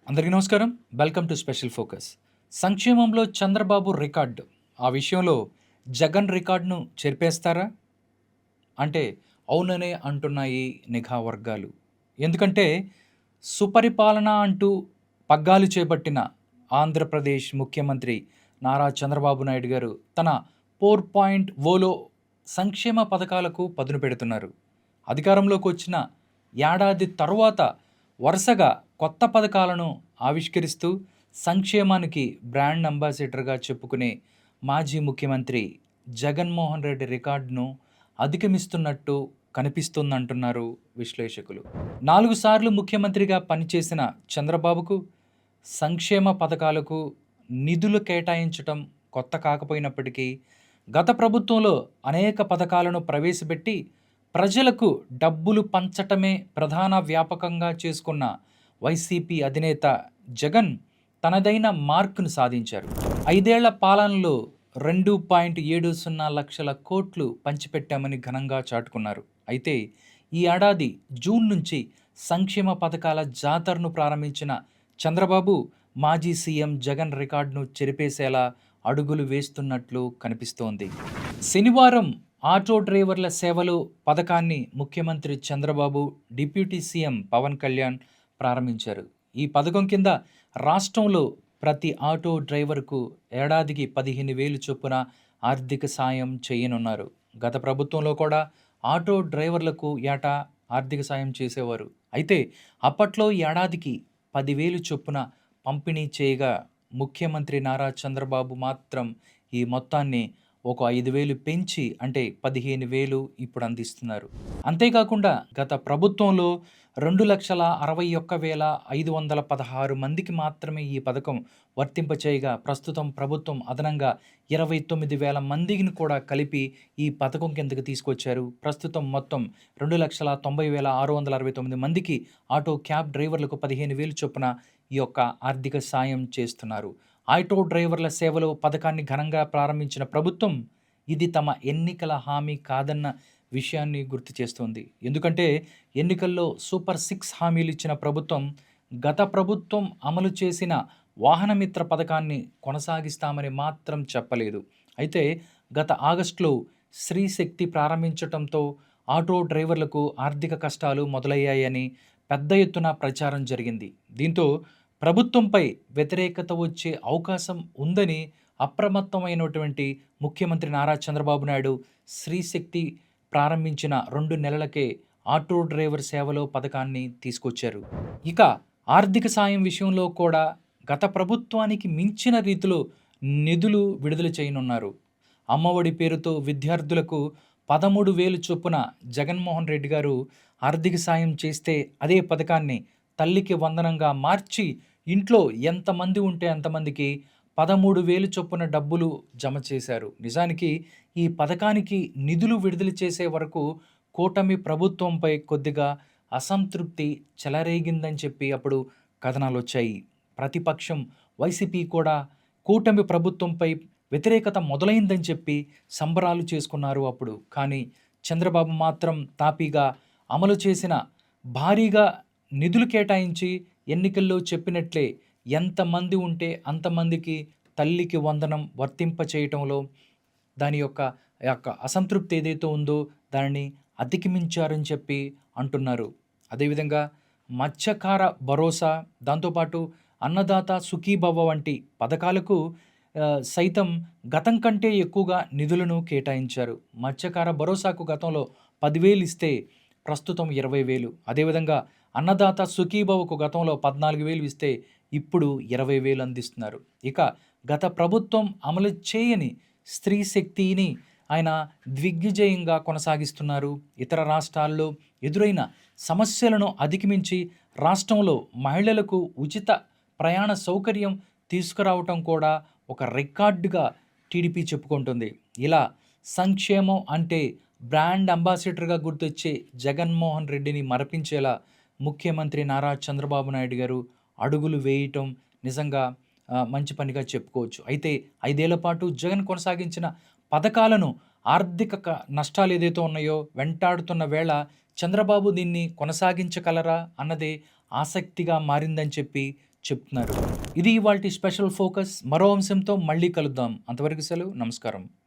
అందరికీ నమస్కారం. Welcome to special focus. సంక్షేమంలో చంద్రబాబు రికార్డు. ఆ విషయంలో జగన్ రికార్డును చెరిపేస్తారా? అంటే అవుననే అంటున్నాయి నిఘా వర్గాలు. ఎందుకంటే సుపరిపాలన అంటూ పగ్గాలు చేపట్టిన ఆంధ్రప్రదేశ్ ముఖ్యమంత్రి నారా చంద్రబాబు నాయుడు గారు తన 4.0లో సంక్షేమ పథకాలకు పదును పెడుతున్నారు. అధికారంలోకి వచ్చిన ఏడాది తరువాత వరుసగా కొత్త పథకాలను ఆవిష్కరిస్తూ సంక్షేమానికి బ్రాండ్ అంబాసిడర్గా చెప్పుకునే మాజీ ముఖ్యమంత్రి జగన్మోహన్ రెడ్డి రికార్డును అధిగమిస్తున్నట్టు కనిపిస్తుందంటున్నారు విశ్లేషకులు. 4 సార్లు ముఖ్యమంత్రిగా పనిచేసిన చంద్రబాబుకు సంక్షేమ పథకాలకు నిధులు కేటాయించటం కొత్త కాకపోయినప్పటికీ గత ప్రభుత్వంలో అనేక పథకాలను ప్రవేశపెట్టి ప్రజలకు డబ్బులు పంచటమే ప్రధాన వ్యాపకంగా చేసుకున్న వైసీపీ అధినేత జగన్ తనదైన మార్కును సాధించారు. 5 ఏళ్ల పాలనలో 2.70 లక్షల కోట్లు పంచిపెట్టామని ఘనంగా చాటుకున్నారు. అయితే ఈ ఏడాది జూన్ నుంచి సంక్షేమ పథకాల జాతరను ప్రారంభించిన చంద్రబాబు మాజీ సీఎం జగన్ రికార్డును చెరిపేసేలా అడుగులు వేస్తున్నట్లు కనిపిస్తోంది. శనివారం ఆటో డ్రైవర్ల సేవలు పథకాన్ని ముఖ్యమంత్రి చంద్రబాబు, డిప్యూటీ సీఎం పవన్ కళ్యాణ్ ప్రారంభించారు. ఈ పథకం కింద రాష్ట్రంలో ప్రతి ఆటో డ్రైవర్కు ఏడాదికి 15,000 చొప్పున ఆర్థిక సాయం చేయనున్నారు. గత ప్రభుత్వంలో కూడా ఆటో డ్రైవర్లకు ఏటా ఆర్థిక సాయం చేసేవారు. అయితే అప్పట్లో ఏడాదికి 10,000 చొప్పున పంపిణీ చేయగా ముఖ్యమంత్రి నారా చంద్రబాబు మాత్రం ఈ మొత్తాన్ని ఒక 5,000 పెంచి అంటే 15,000 ఇప్పుడు అందిస్తున్నారు. అంతేకాకుండా గత ప్రభుత్వంలో 2,61,516 మందికి మాత్రమే ఈ పథకం వర్తింపచేయగా ప్రస్తుతం ప్రభుత్వం అదనంగా 29,000 మందిని కూడా కలిపి ఈ పథకం కిందకి తీసుకొచ్చారు. ప్రస్తుతం మొత్తం 2,90,669 మందికి ఆటో క్యాబ్ డ్రైవర్లకు 15,000 చొప్పున ఈ యొక్క ఆర్థిక సాయం చేస్తున్నారు. ఆటో డ్రైవర్ల సేవలు పథకాన్ని ఘనంగా ప్రారంభించిన ప్రభుత్వం ఇది తమ ఎన్నికల హామీ కాదన్న విషయాన్ని గుర్తు చేస్తోంది. ఎందుకంటే ఎన్నికల్లో సూపర్ 6 హామీలు ఇచ్చిన ప్రభుత్వం గత ప్రభుత్వం అమలు చేసిన వాహనమిత్ర పథకాన్ని కొనసాగిస్తామని మాత్రం చెప్పలేదు. అయితే గత ఆగస్టులో స్త్రీ శక్తి ప్రారంభించడంతో ఆటో డ్రైవర్లకు ఆర్థిక కష్టాలు మొదలయ్యాయని పెద్ద ఎత్తున ప్రచారం జరిగింది. దీంతో ప్రభుత్వంపై వ్యతిరేకత వచ్చే అవకాశం ఉందని అప్రమత్తమైనటువంటి ముఖ్యమంత్రి నారా చంద్రబాబు నాయుడు స్త్రీశక్తి ప్రారంభించిన 2 నెలలకే ఆటో డ్రైవర్ సేవలో పథకాన్ని తీసుకొచ్చారు. ఇక ఆర్థిక సాయం విషయంలో కూడా గత ప్రభుత్వానికి మించిన రీతిలో నిధులు విడుదల చేయనున్నారు. అమ్మఒడి పేరుతో విద్యార్థులకు 13,000 చొప్పున జగన్మోహన్ రెడ్డి గారు ఆర్థిక సాయం చేస్తే అదే పథకాన్ని తల్లికి వందనంగా మార్చి ఇంట్లో ఎంతమంది ఉంటే అంతమందికి 13,000 చొప్పున డబ్బులు జమ చేశారు. నిజానికి ఈ పథకానికి నిధులు విడుదల చేసే వరకు కూటమి ప్రభుత్వంపై కొద్దిగా అసంతృప్తి చెలరేగిందని చెప్పి అప్పుడు కథనాలు వచ్చాయి. ప్రతిపక్షం వైసీపీ కూడా కూటమి ప్రభుత్వంపై వ్యతిరేకత మొదలైందని చెప్పి సంబరాలు చేసుకున్నారు అప్పుడు. కానీ చంద్రబాబు మాత్రం తాపీగా అమలు చేసిన భారీగా నిధులు కేటాయించి ఎన్నికల్లో చెప్పినట్లే ఎంతమంది ఉంటే అంతమందికి తల్లికి వందనం వర్తింపచేయటంలో దాని యొక్క అసంతృప్తి ఏదైతే ఉందో దానిని అధిగమించారని చెప్పి అంటున్నారు. అదేవిధంగా మత్స్యకార భరోసా, దాంతోపాటు అన్నదాత సుఖీభవ వంటి పథకాలకు సైతం గతం కంటే ఎక్కువగా నిధులను కేటాయించారు. మత్స్యకార భరోసాకు గతంలో 10,000 ఇస్తే ప్రస్తుతం 20,000. అదేవిధంగా అన్నదాత సుఖీభవకు గతంలో 14,000 ఇస్తే ఇప్పుడు 20,000 అందిస్తున్నారు. ఇక గత ప్రభుత్వం అమలు చేయని స్త్రీ శక్తిని ఆయన దిగ్విజయంగా కొనసాగిస్తున్నారు. ఇతర రాష్ట్రాల్లో ఎదురైన సమస్యలను అధిగమించి రాష్ట్రంలో మహిళలకు ఉచిత ప్రయాణ సౌకర్యం తీసుకురావటం కూడా ఒక రికార్డుగా టీడీపీ చెప్పుకుంటుంది. ఇలా సంక్షేమం అంటే బ్రాండ్ అంబాసిడర్గా గుర్తొచ్చే జగన్మోహన్ రెడ్డిని మరపించేలా ముఖ్యమంత్రి నారా చంద్రబాబు నాయుడు గారు అడుగులు వేయటం నిజంగా మంచి పనిగా చెప్పుకోవచ్చు. అయితే 5 ఏళ్ల పాటు జగన్ కొనసాగించిన పథకాలను ఆర్థిక నష్టాలు ఏదైతే ఉన్నాయో వెంటాడుతున్న వేళ చంద్రబాబు దీన్ని కొనసాగించగలరా అన్నదే ఆసక్తిగా మారిందని చెప్పి చెప్తున్నారు. ఇది ఇవాల్టి స్పెషల్ ఫోకస్. మరో అంశంతో మళ్ళీ కలుద్దాం. అంతవరకు సెలవు. నమస్కారం.